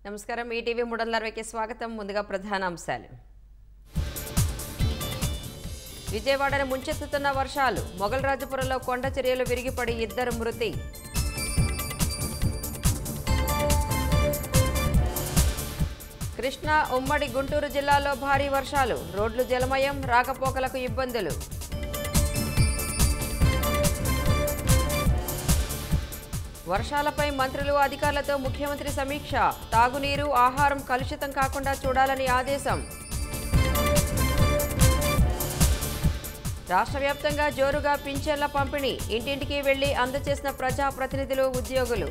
నమస్కారం ఈటీవీ 360కి స్వాగతం. ముందుగా ప్రధానాంశాలు. విజయవాడను ముంచెత్తుతున్న వర్షాలు. మొగల్రాజపురంలో కొండ చర్యలు విరిగిపడి 2 మృతి. కృష్ణా ఉమ్మడి గుంటూరు జిల్లాలో భారీ వర్షాలు. రోడ్లు జలమయం, రాకపోకలకు ఇబ్బందులు. వర్షాలపై మంత్రులు అధికారులతో ముఖ్యమంత్రి సమీక్ష. తాగునీరు, ఆహారం కలుషితం కాకుండా చూడాలని ఆదేశం. రాష్ట్ర వ్యాప్తంగా జోరుగా పింఛన్ల పంపిణీ. ఇంటింటికి వెళ్లి అందజేసిన ప్రజాప్రతినిధులు, ఉద్యోగులు.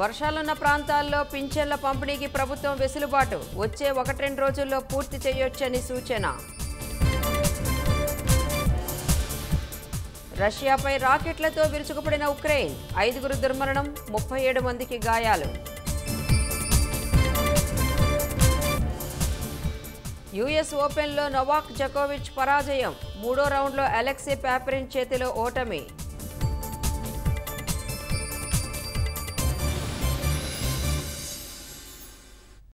వర్షాలున్న ప్రాంతాల్లో పింఛన్ల పంపిణీకి ప్రభుత్వం వెసులుబాటు. వచ్చే 1-2 రోజుల్లో పూర్తి చేయొచ్చని సూచన. రష్యాపై రాకెట్లతో విరుచుకుపడిన ఉక్రెయిన్. 5 దుర్మరణం, 37 మందికి గాయాలు. యుఎస్ ఓపెన్లో నోవాక్ జకోవిచ్ పరాజయం. 3వ రౌండ్లో అలెక్సీ పాపరిన్ చేతిలో ఓటమి.